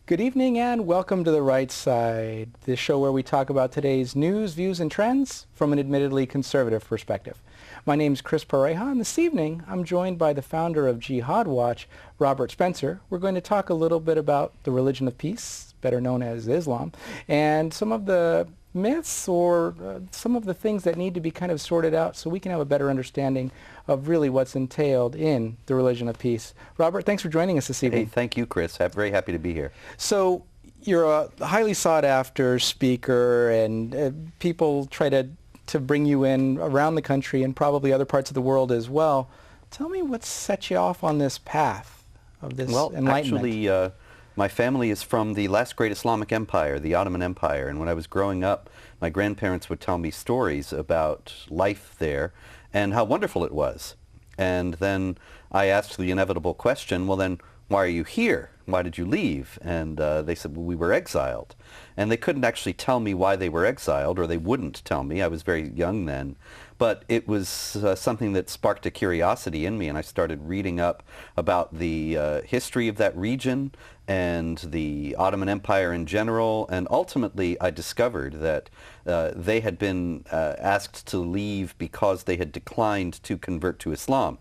Good evening and welcome to The Right Side, the show where we talk about today's news, views, and trends from an admittedly conservative perspective. My name's Chris Pareja, and this evening I'm joined by the founder of Jihad Watch, Robert Spencer. We're going to talk a little bit about the religion of peace, better known as Islam, and some of the myths or some of the things that need to be kind of sorted out so we can have a better understanding of really what's entailed in the religion of peace. Robert, thanks for joining us this evening. Hey, thank you, Chris. I'm very happy to be here. So you're a highly sought-after speaker, and people try to bring you in around the country and probably other parts of the world as well. Tell me what set you off on this path of this enlightenment. Actually, my family is from the last great Islamic empire, the Ottoman Empire, and when I was growing up, my grandparents would tell me stories about life there and how wonderful it was. And then I asked the inevitable question, well then, why are you here? Why did you leave? And they said, well, we were exiled. And they couldn't actually tell me why they were exiled, or they wouldn't tell me. I was very young then. But it was something that sparked a curiosity in me, and I started reading up about the history of that region and the Ottoman Empire in general, and ultimately I discovered that they had been asked to leave because they had declined to convert to Islam,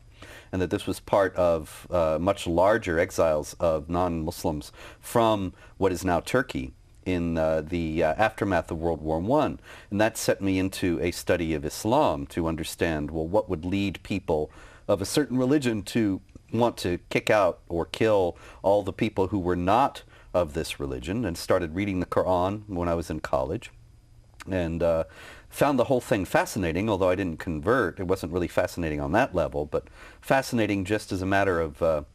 and that this was part of much larger exiles of non-Muslims from what is now Turkey in the aftermath of World War I. And that set me into a study of Islam to understand, well, what would lead people of a certain religion to want to kick out or kill all the people who were not of this religion, and started reading the Quran when I was in college. And found the whole thing fascinating, although I didn't convert. It wasn't really fascinating on that level, but fascinating just as a matter of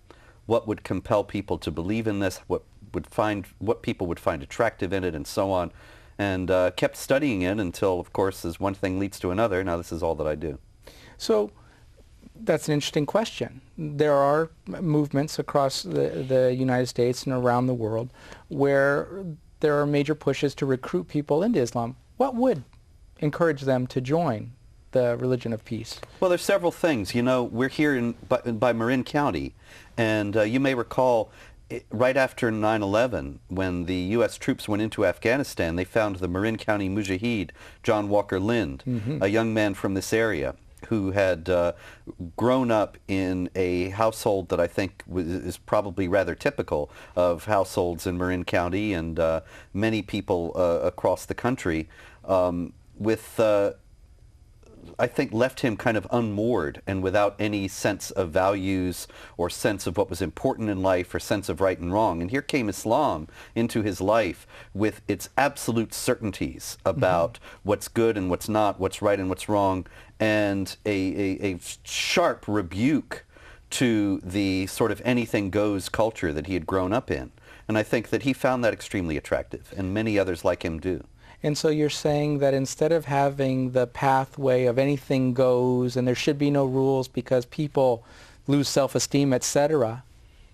what would compel people to believe in this, what people would find attractive in it, and so on. And kept studying it until, of course, as one thing leads to another, now this is all that I do. So that's an interesting question. There are movements across the United States and around the world where there are major pushes to recruit people into Islam. What would encourage them to join the religion of peace? Well, there's several things. You know, we're here by Marin County, and you may recall right after 9/11, when the U.S. troops went into Afghanistan, they found the Marin County Mujahid, John Walker Lind, a young man from this area who had grown up in a household that I think is probably rather typical of households in Marin County and many people across the country, I think left him kind of unmoored and without any sense of values or sense of what was important in life or sense of right and wrong. And here came Islam into his life with its absolute certainties about what's good and what's not, what's right and what's wrong, and a sharp rebuke to the sort of anything goes culture that he had grown up in. And I think that he found that extremely attractive, and many others like him do. And so you're saying that instead of having the pathway of anything goes and there should be no rules because people lose self-esteem, etc.,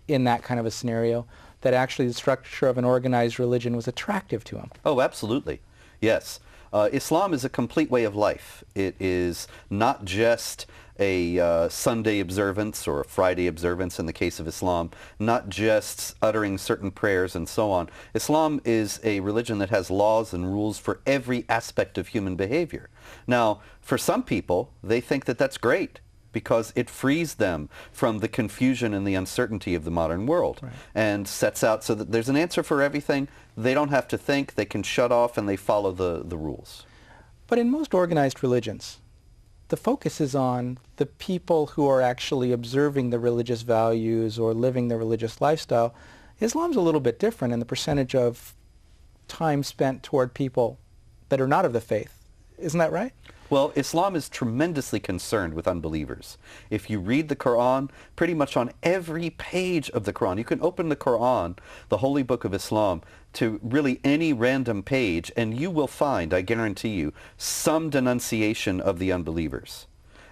in that kind of a scenario, that actually the structure of an organized religion was attractive to him. Oh, absolutely. Yes. Islam is a complete way of life. It is not just a Sunday observance or a Friday observance in the case of Islam, not just uttering certain prayers and so on. Islam is a religion that has laws and rules for every aspect of human behavior. Now, for some people, they think that that's great because it frees them from the confusion and the uncertainty of the modern world, right, and sets out so that there's an answer for everything. They don't have to think, they can shut off, and they follow the rules. But in most organized religions, the focus is on the people who are actually observing the religious values or living the religious lifestyle. Islam's a little bit different in the percentage of time spent toward people that are not of the faith. Isn't that right? Well, Islam is tremendously concerned with unbelievers. If you read the Quran, pretty much on every page of the Quran, you can open the Quran, the holy book of Islam, to really any random page, and you will find, I guarantee you, some denunciation of the unbelievers.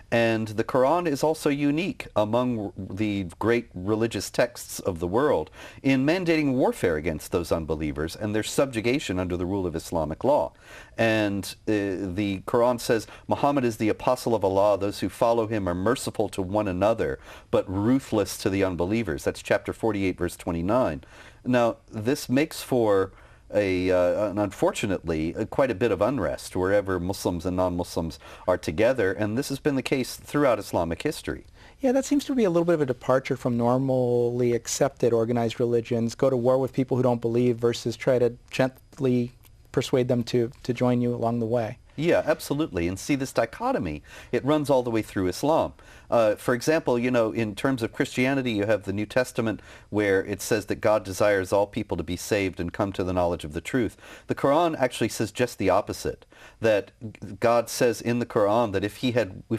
And the Quran is also unique among the great religious texts of the world in mandating warfare against those unbelievers and their subjugation under the rule of Islamic law. And the Quran says, Muhammad is the apostle of Allah. Those who follow him are merciful to one another, but ruthless to the unbelievers. That's chapter 48, verse 29. Now, this makes for unfortunately, quite a bit of unrest wherever Muslims and non-Muslims are together, and this has been the case throughout Islamic history. Yeah, that seems to be a little bit of a departure from normally accepted organized religions. Go to war with people who don't believe versus try to gently persuade them to join you along the way. Yeah, absolutely. And see, this dichotomy, it runs all the way through Islam. For example, in terms of Christianity, you have the New Testament where it says that God desires all people to be saved and come to the knowledge of the truth. The Quran actually says just the opposite, that God says in the Quran that if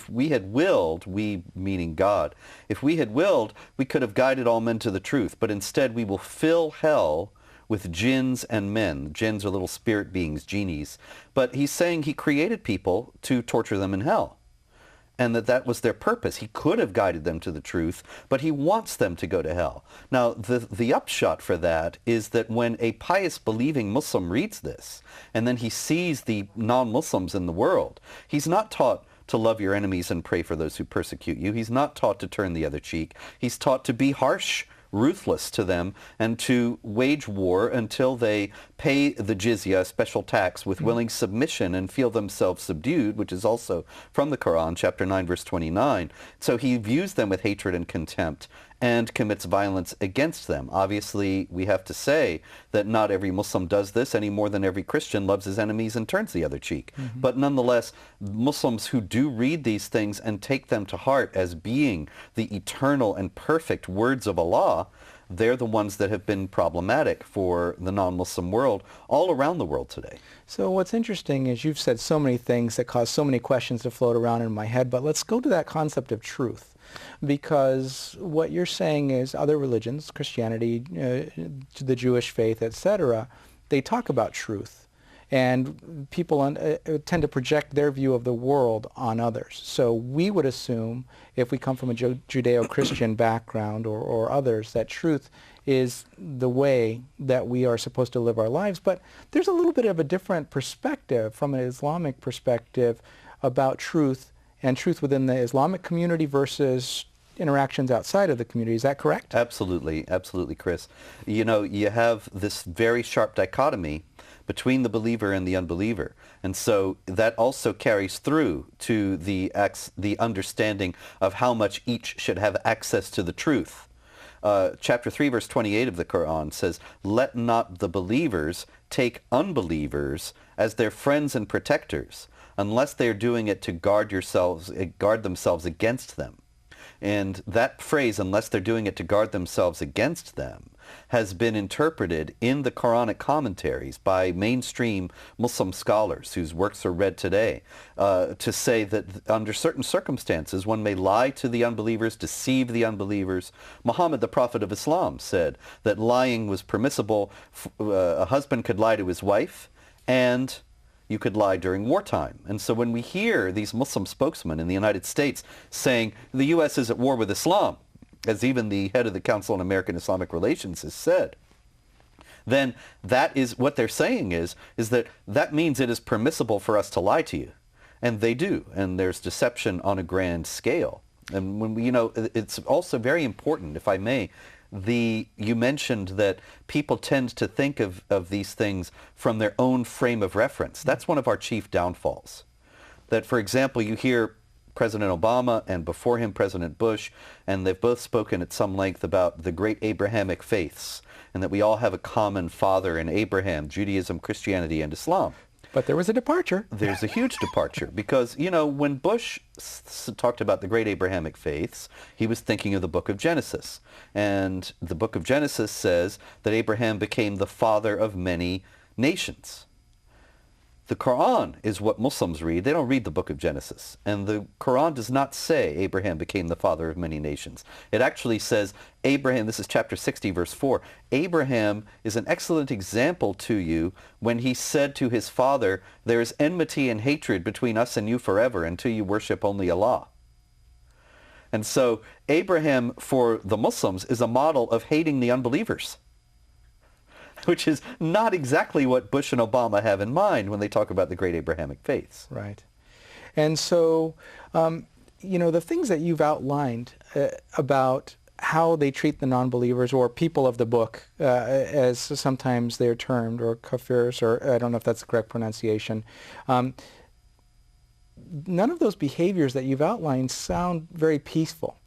we had willed, we meaning God, if we had willed, we could have guided all men to the truth, but instead we will fill hell with jinns and men. Jinns are little spirit beings, genies. But he's saying he created people to torture them in hell, and that was their purpose. He could have guided them to the truth, but he wants them to go to hell. Now, the upshot for that is that when a pious, believing Muslim reads this, and then he sees the non-Muslims in the world, he's not taught to love your enemies and pray for those who persecute you. He's not taught to turn the other cheek. He's taught to be harsh, ruthless to them, and to wage war until they pay the jizya, special tax, with willing submission and feel themselves subdued, which is also from the Quran, chapter 9, verse 29. So he views them with hatred and contempt and commits violence against them. Obviously, we have to say that not every Muslim does this any more than every Christian loves his enemies and turns the other cheek. But nonetheless, Muslims who do read these things and take them to heart as being the eternal and perfect words of Allah, they're the ones that have been problematic for the non-Muslim world all around the world today. So what's interesting is you've said so many things that cause so many questions to float around in my head, but let's go to that concept of truth. Because what you're saying is other religions, Christianity, the Jewish faith, etc., they talk about truth. And people tend to project their view of the world on others. So we would assume, if we come from a Judeo-Christian background or others, that truth is the way that we are supposed to live our lives. But there's a little bit of a different perspective from an Islamic perspective about truth and truth within the Islamic community versus interactions outside of the community. Is that correct? Absolutely. Absolutely, Chris. You have this very sharp dichotomy between the believer and the unbeliever. And so that also carries through to the understanding of how much each should have access to the truth. Chapter 3, verse 28 of the Quran says, "Let not the believers take unbelievers as their friends and protectors, unless they are doing it to guard themselves against them." And that phrase, "unless they're doing it to guard themselves against them," has been interpreted in the Quranic commentaries by mainstream Muslim scholars whose works are read today to say that under certain circumstances one may lie to the unbelievers, deceive the unbelievers. Muhammad, the Prophet of Islam, said that lying was permissible. A husband could lie to his wife, and you could lie during wartime. And so when we hear these Muslim spokesmen in the United States saying the U.S. is at war with Islam, as even the head of the Council on American Islamic Relations has said, then that is what they're saying is that means it is permissible for us to lie to you. And they do. And there's deception on a grand scale. And when it's also very important, if I may, you mentioned that people tend to think of these things from their own frame of reference. That's one of our chief downfalls. That, for example, you hear President Obama and before him President Bush, and they've both spoken at some length about the great Abrahamic faiths, and that we all have a common father in Abraham, Judaism, Christianity, and Islam. But there was a departure. There's a huge departure because, when Bush talked about the great Abrahamic faiths, he was thinking of the book of Genesis. And the book of Genesis says that Abraham became the father of many nations. The Quran is what Muslims read. They don't read the book of Genesis. And the Quran does not say Abraham became the father of many nations. It actually says Abraham, this is chapter 60, verse 4, Abraham is an excellent example to you when he said to his father, "There is enmity and hatred between us and you forever until you worship only Allah." And so Abraham for the Muslims is a model of hating the unbelievers, which is not exactly what Bush and Obama have in mind when they talk about the great Abrahamic faiths. Right. And so, the things that you've outlined about how they treat the non-believers, or people of the book, as sometimes they're termed, or kafirs, or I don't know if that's the correct pronunciation, none of those behaviors that you've outlined sound very peaceful.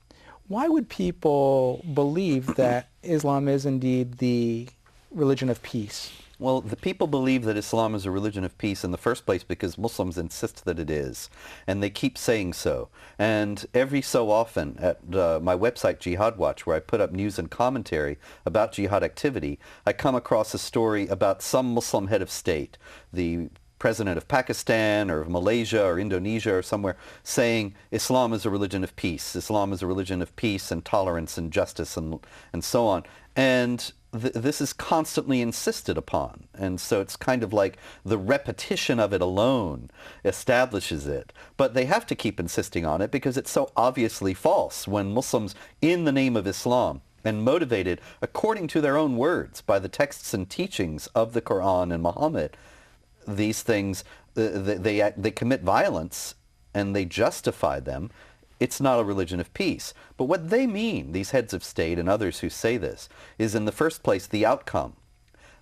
Why would people believe that Islam is indeed the religion of peace? Well, the people believe that Islam is a religion of peace in the first place because Muslims insist that it is, and they keep saying so. And every so often at my website, Jihad Watch, where I put up news and commentary about jihad activity, I come across a story about some Muslim head of state, the president of Pakistan or of Malaysia or Indonesia or somewhere, saying Islam is a religion of peace. Islam is a religion of peace and tolerance and justice and so on. And this is constantly insisted upon. And so it's kind of like the repetition of it alone establishes it. But they have to keep insisting on it because it's so obviously false when Muslims, in the name of Islam, and motivated according to their own words by the texts and teachings of the Quran and Muhammad, these things, they commit violence and they justify them. It's not a religion of peace. But what they mean, these heads of state and others who say this, is in the first place the outcome.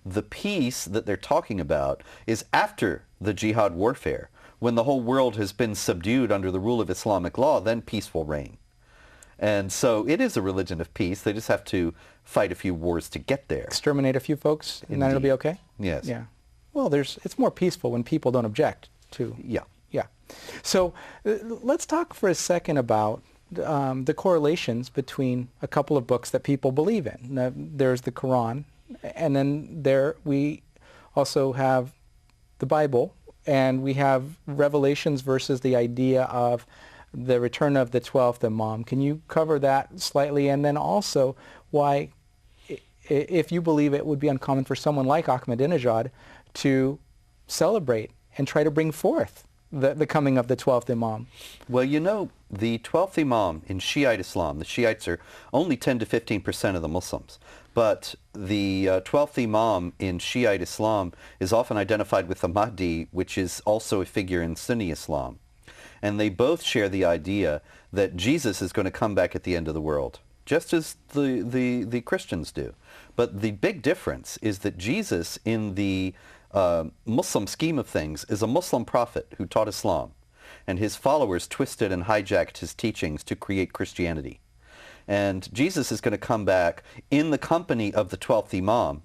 The peace that they're talking about is after the jihad warfare. When the whole world has been subdued under the rule of Islamic law, then peace will reign. And so it is a religion of peace. They just have to fight a few wars to get there. Exterminate a few folks, and then it'll be okay? Yes. Yeah. Well, it's more peaceful when people don't object to. Yeah. Yeah. So let's talk for a second about the correlations between a couple of books that people believe in. Now, there's the Quran, and then we also have the Bible, and we have Revelations versus the idea of the return of the 12th Imam. Can you cover that slightly? And then also why, if you believe it would be uncommon for someone like Ahmadinejad to celebrate and try to bring forth the coming of the 12th Imam. Well, the 12th Imam in Shiite Islam, the Shiites are only 10 to 15% of the Muslims. But the 12th Imam in Shiite Islam is often identified with the Mahdi, which is also a figure in Sunni Islam. And they both share the idea that Jesus is going to come back at the end of the world, just as the Christians do. But the big difference is that Jesus, in the Muslim scheme of things, is a Muslim prophet who taught Islam, and his followers twisted and hijacked his teachings to create Christianity. And Jesus is going to come back in the company of the 12th Imam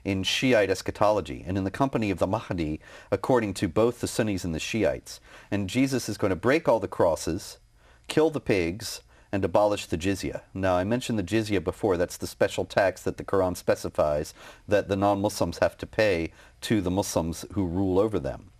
in Shiite eschatology, and in the company of the Mahdi, according to both the Sunnis and the Shiites. And Jesus is going to break all the crosses, kill the pigs, and abolish the jizya. Now, I mentioned the jizya before. That's the special tax that the Quran specifies that the non-Muslims have to pay to the Muslims who rule over them.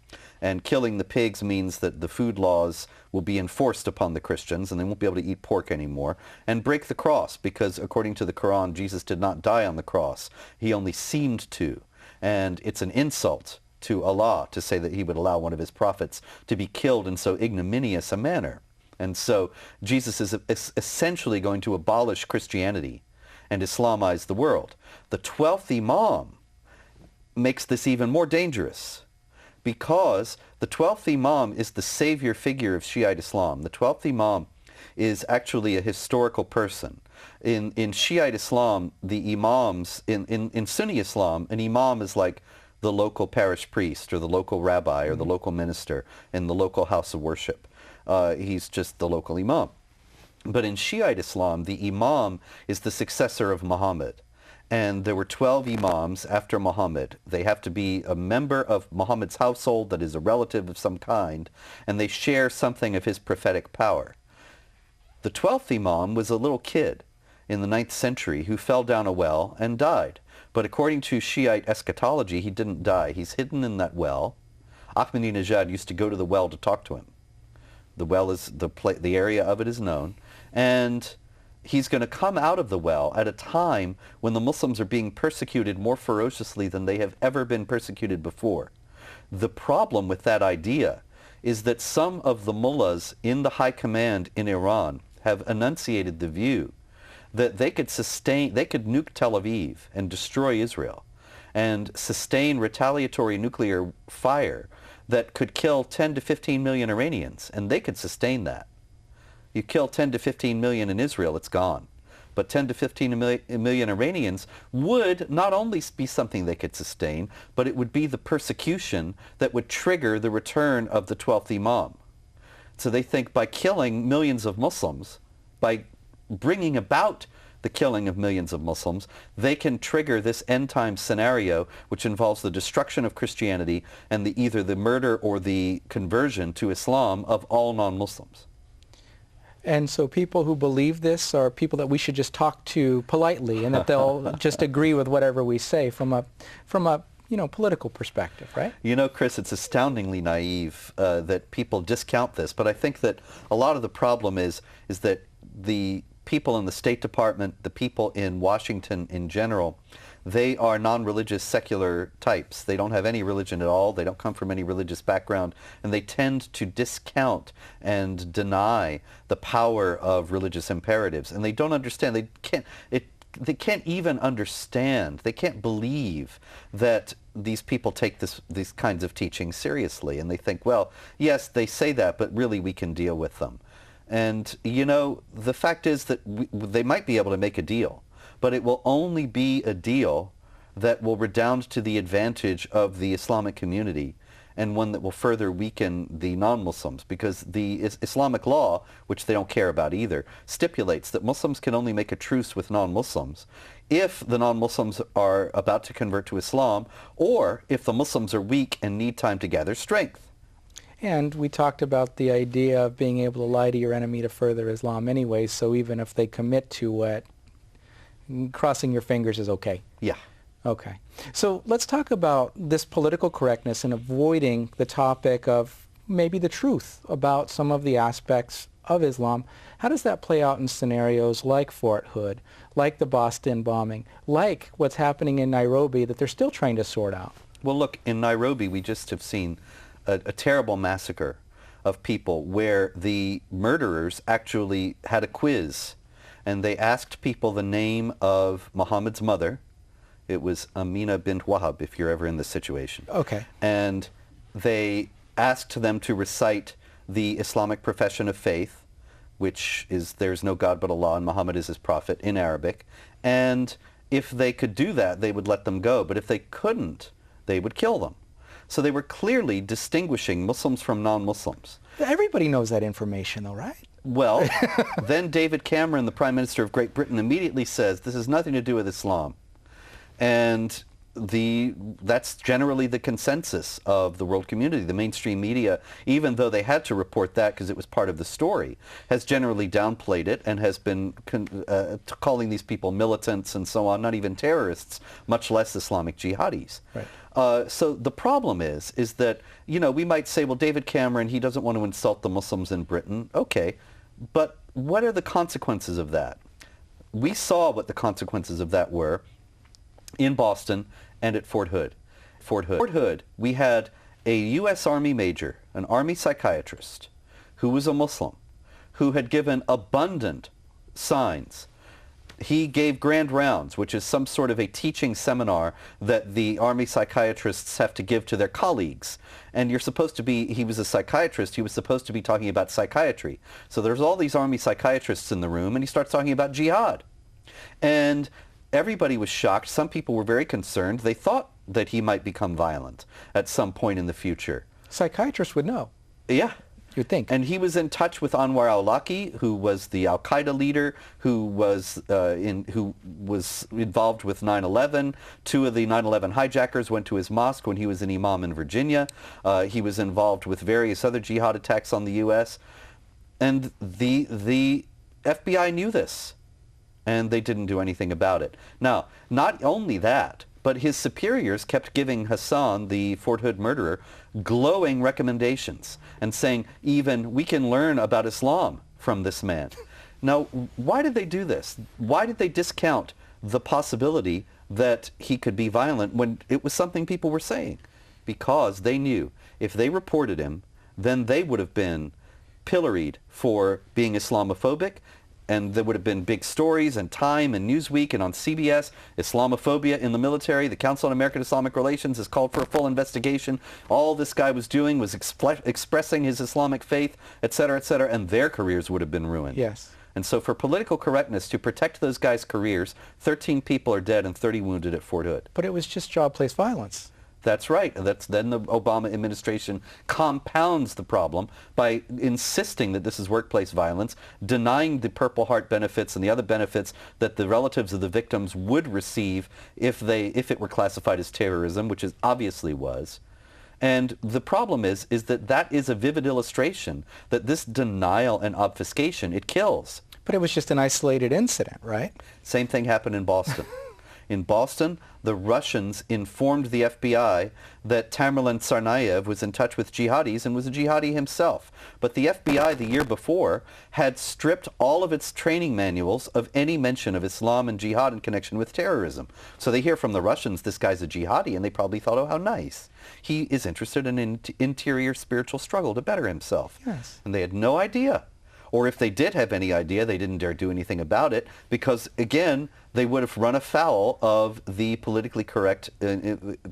And killing the pigs means that the food laws will be enforced upon the Christians, and they won't be able to eat pork anymore. And break the cross, because according to the Quran, Jesus did not die on the cross. He only seemed to. And it's an insult to Allah to say that he would allow one of his prophets to be killed in so ignominious a manner. And so Jesus is essentially going to abolish Christianity and Islamize the world. The 12th Imam makes this even more dangerous, because the 12th Imam is the savior figure of Shiite Islam. The 12th Imam is actually a historical person. In Shiite Islam, the Imams, in Sunni Islam, an Imam is like the local parish priest or the local rabbi or the local minister in the local house of worship. He's just the local Imam. But in Shiite Islam, the Imam is the successor of Muhammad. And there were 12 Imams after Muhammad. They have to be a member of Muhammad's household, that is a relative of some kind, and they share something of his prophetic power. The 12th Imam was a little kid in the 9th century who fell down a well and died. But according to Shiite eschatology, he didn't die. He's hidden in that well. Ahmadinejad used to go to the well to talk to him. The well is, the area of it is known. And he's going to come out of the well at a time when the Muslims are being persecuted more ferociously than they have ever been persecuted before. The problem with that idea is that some of the mullahs in the high command in Iran have enunciated the view that they could nuke Tel Aviv and destroy Israel and sustain retaliatory nuclear fire that could kill 10 to 15 million Iranians, and they could sustain that. You kill 10 to 15 million in Israel, it's gone. But 10 to 15 million Iranians would not only be something they could sustain, but it would be the persecution that would trigger the return of the 12th Imam. So they think by killing millions of Muslims, by bringing about the killing of millions of Muslims, they can trigger this end-time scenario which involves the destruction of Christianity and either the murder or the conversion to Islam of all non-Muslims. And so people who believe this are people that we should just talk to politely, and that they'll just agree with whatever we say from a political perspective, right? You know, Chris, it's astoundingly naive that people discount this, but I think that a lot of the problem is that the people in the State Department, the people in Washington in general, they are non-religious secular types. They don't have any religion at all. They don't come from any religious background. And they tend to discount and deny the power of religious imperatives. And they don't understand. They can't even understand. They can't believe that these people take these kinds of teachings seriously. And they think, well, yes, they say that, but really we can deal with them. And, you know, the fact is that they might be able to make a deal, but it will only be a deal that will redound to the advantage of the Islamic community, and one that will further weaken the non-Muslims, because the Islamic law, which they don't care about either, stipulates that Muslims can only make a truce with non-Muslims if the non-Muslims are about to convert to Islam, or if the Muslims are weak and need time to gather strength. And we talked about the idea of being able to lie to your enemy to further Islam anyway, so even if they commit to it, crossing your fingers is okay. Yeah. Okay. So let's talk about this political correctness and avoiding the topic of maybe the truth about some of the aspects of Islam. How does that play out in scenarios like Fort Hood, like the Boston bombing, like what's happening in Nairobi that they're still trying to sort out? Well, look, in Nairobi we just have seen a terrible massacre of people where the murderers actually had a quiz, and they asked people the name of Muhammad's mother. It was Amina bint Wahab, if you're ever in this situation. Okay. And they asked them to recite the Islamic profession of faith, which is there's no God but Allah and Muhammad is his prophet, in Arabic. And if they could do that, they would let them go. But if they couldn't, they would kill them. So they were clearly distinguishing Muslims from non-Muslims. Everybody knows that information, though, right? Well, then David Cameron, the Prime Minister of Great Britain, immediately says, this has nothing to do with Islam. And that's generally the consensus of the world community. The mainstream media, even though they had to report that because it was part of the story, has generally downplayed it and has been calling these people militants and so on, not even terrorists, much less Islamic jihadis. Right. So the problem is that, you know, we might say, well, David Cameron, he doesn't want to insult the Muslims in Britain. Okay, but what are the consequences of that? We saw what the consequences of that were in Boston and at Fort Hood. Fort Hood, we had a U.S. Army major, an Army psychiatrist, who was a Muslim, who had given abundant signs. He gave grand rounds, which is some sort of a teaching seminar that the Army psychiatrists have to give to their colleagues. And you're supposed to be, he was a psychiatrist, he was supposed to be talking about psychiatry. So there's all these Army psychiatrists in the room, and he starts talking about jihad. And everybody was shocked. Some people were very concerned. They thought that he might become violent at some point in the future. Psychiatrists would know. Yeah. You'd think. And he was in touch with Anwar al-Awlaki, who was the al-Qaeda leader, who was involved with 9/11. Two of the 9/11 hijackers went to his mosque when he was an imam in Virginia. He was involved with various other jihad attacks on the U.S. And the FBI knew this, and they didn't do anything about it. Now, not only that, but his superiors kept giving Hassan, the Fort Hood murderer, glowing recommendations and saying, even, we can learn about Islam from this man. Now, why did they do this? Why did they discount the possibility that he could be violent when it was something people were saying? Because they knew if they reported him, then they would have been pilloried for being Islamophobic, and there would have been big stories and Time and Newsweek and on CBS, Islamophobia in the military. The Council on American Islamic Relations has called for a full investigation. All this guy was doing was expressing his Islamic faith, et cetera, and their careers would have been ruined. Yes. And so for political correctness, to protect those guys' careers, 13 people are dead and 30 wounded at Fort Hood. But it was just job-place violence. That's right. Then the Obama administration compounds the problem by insisting that this is workplace violence, denying the Purple Heart benefits and the other benefits that the relatives of the victims would receive if it were classified as terrorism, which it obviously was. And the problem is that is a vivid illustration that this denial and obfuscation, it kills. But it was just an isolated incident, right? Same thing happened in Boston. In Boston, the Russians informed the FBI that Tamerlan Tsarnaev was in touch with jihadis and was a jihadi himself. But the FBI the year before had stripped all of its training manuals of any mention of Islam and jihad in connection with terrorism. So they hear from the Russians, this guy's a jihadi, and they probably thought, oh, how nice. He is interested in an interior spiritual struggle to better himself. Yes. And they had no idea. Or if they did have any idea, they didn't dare do anything about it because, again, they would have run afoul of the politically correct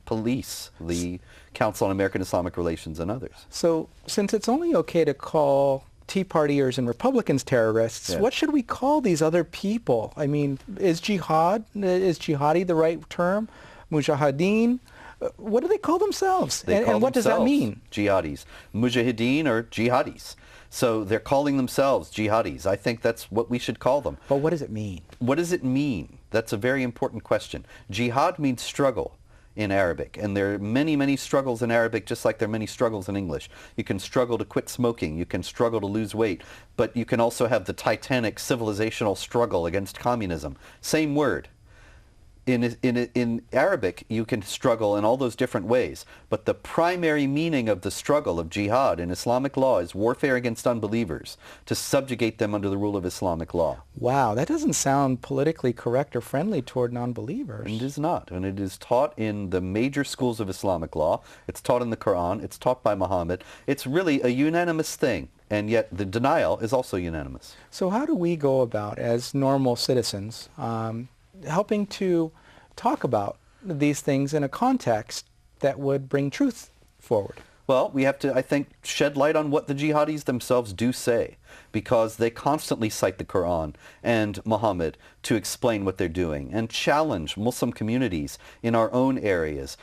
police, the Council on American Islamic Relations and others. So since it's only okay to call Tea Partiers and Republicans terrorists, Yeah. what should we call these other people? I mean, is jihadi the right term? Mujahideen? What do they call themselves? And what does that mean? Jihadis. Mujahideen or jihadis. So they're calling themselves jihadis. I think that's what we should call them. But what does it mean? What does it mean? That's a very important question. Jihad means struggle in Arabic, and there are many, many struggles in Arabic, just like there are many struggles in English. You can struggle to quit smoking, you can struggle to lose weight, but you can also have the titanic civilizational struggle against communism. Same word. In Arabic, you can struggle in all those different ways, but the primary meaning of the struggle of jihad in Islamic law is warfare against unbelievers, to subjugate them under the rule of Islamic law. Wow, that doesn't sound politically correct or friendly toward non-believers. And it is not, and it is taught in the major schools of Islamic law. It's taught in the Quran, it's taught by Muhammad. It's really a unanimous thing, and yet the denial is also unanimous. So how do we go about, as normal citizens, helping to talk about these things in a context that would bring truth forward? Well, we have to, I think, shed light on what the jihadis themselves do say, because they constantly cite the Quran and Muhammad to explain what they're doing and challenge Muslim communities in our own areas.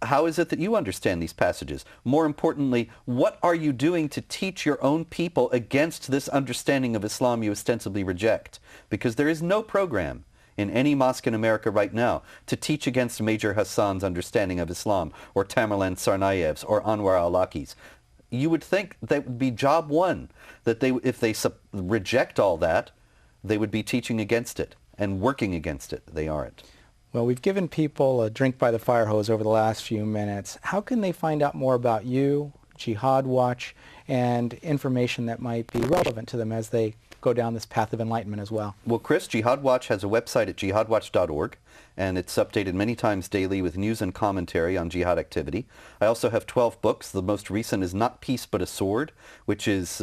How is it that you understand these passages? More importantly, what are you doing to teach your own people against this understanding of Islam you ostensibly reject? Because there is no program in any mosque in America right now to teach against Major Hassan's understanding of Islam, or Tamerlan Tsarnaev's, or Anwar al-Awlaki's. You would think that would be job one, that if they reject all that, they would be teaching against it and working against it. They aren't. Well, we've given people a drink by the fire hose over the last few minutes. How can they find out more about you, Jihad Watch, and information that might be relevant to them as they go down this path of enlightenment as well? Well, Chris, Jihad Watch has a website at jihadwatch.org, and it's updated many times daily with news and commentary on jihad activity. I also have 12 books. The most recent is Not Peace But a Sword, which is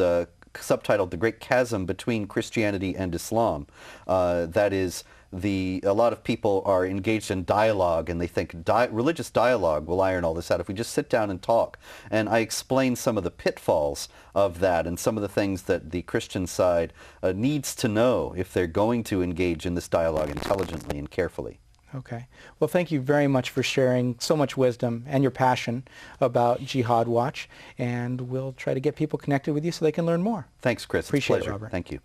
subtitled The Great Chasm Between Christianity and Islam. That is, a lot of people are engaged in dialogue, and they think religious dialogue will iron all this out if we just sit down and talk. And I explain some of the pitfalls of that and some of the things that the Christian side needs to know if they're going to engage in this dialogue intelligently and carefully. Okay. Well, thank you very much for sharing so much wisdom and your passion about Jihad Watch, and we'll try to get people connected with you so they can learn more. Thanks, Chris. Appreciate it's a pleasure. it, Robert. Thank you.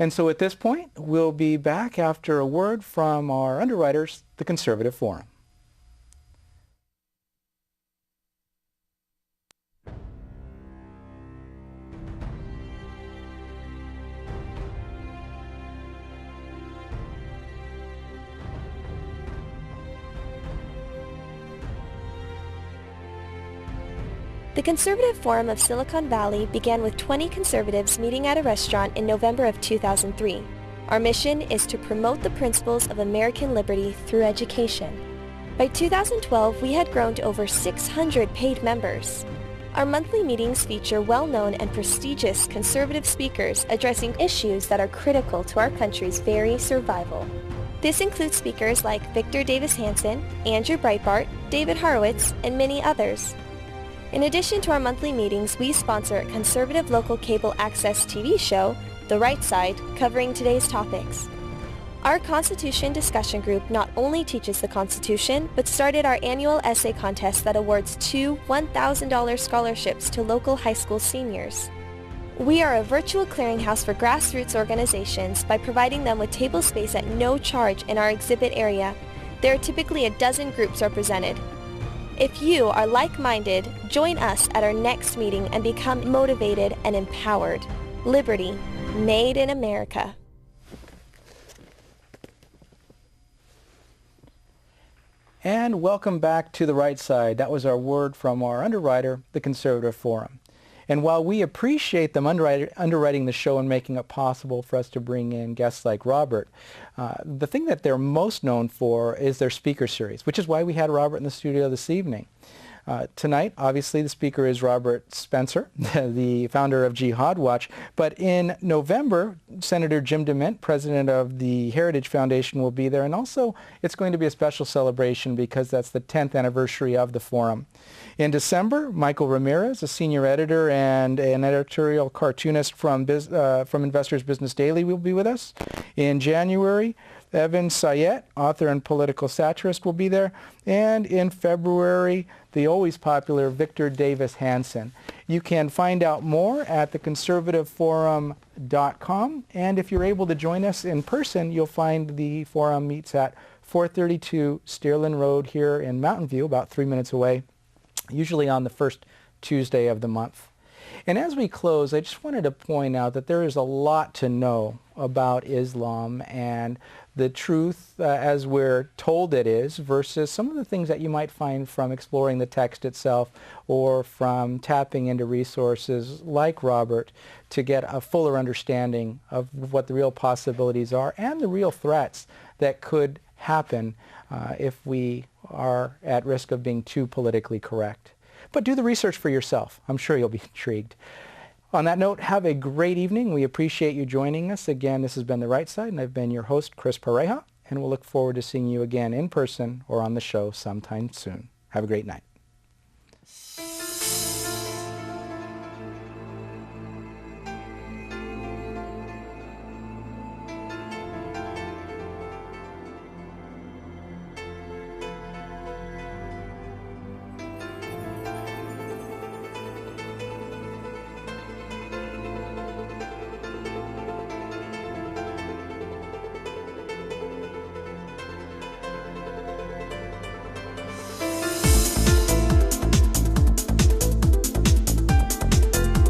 And so at this point, we'll be back after a word from our underwriters, the Conservative Forum. The Conservative Forum of Silicon Valley began with 20 conservatives meeting at a restaurant in November of 2003. Our mission is to promote the principles of American liberty through education. By 2012, we had grown to over 600 paid members. Our monthly meetings feature well-known and prestigious conservative speakers addressing issues that are critical to our country's very survival. This includes speakers like Victor Davis Hanson, Andrew Breitbart, David Horowitz, and many others. In addition to our monthly meetings, we sponsor a conservative local cable access TV show, The Right Side, covering today's topics. Our Constitution discussion group not only teaches the Constitution, but started our annual essay contest that awards 2 $1,000 scholarships to local high school seniors. We are a virtual clearinghouse for grassroots organizations by providing them with table space at no charge in our exhibit area. There are typically a dozen groups represented. If you are like-minded, join us at our next meeting and become motivated and empowered. Liberty, made in America. And welcome back to The Right Side. That was our word from our underwriter, the Conservative Forum. And while we appreciate them underwriting the show and making it possible for us to bring in guests like Robert, the thing that they're most known for is their speaker series, which is why we had Robert in the studio this evening. Tonight, obviously, the speaker is Robert Spencer, the founder of Jihad Watch. But in November, Senator Jim DeMint, president of the Heritage Foundation, will be there. And also, it's going to be a special celebration because that's the 10th anniversary of the forum. In December, Michael Ramirez, a senior editor and an editorial cartoonist from Investors Business Daily, will be with us. In January, Evan Sayet, author and political satirist, will be there. And in February, the always popular Victor Davis Hanson. You can find out more at theconservativeforum.com. And if you're able to join us in person, you'll find the forum meets at 432 Stearland Road here in Mountain View, about 3 minutes away, usually on the first Tuesday of the month. And as we close, I just wanted to point out that there is a lot to know about Islam and the truth as we're told it is versus some of the things that you might find from exploring the text itself or from tapping into resources like Robert to get a fuller understanding of what the real possibilities are and the real threats that could happen if we are at risk of being too politically correct. But do the research for yourself. I'm sure you'll be intrigued. On that note, have a great evening. We appreciate you joining us. Again, this has been The Right Side, and I've been your host, Chris Pareja, and we'll look forward to seeing you again in person or on the show sometime soon. Have a great night.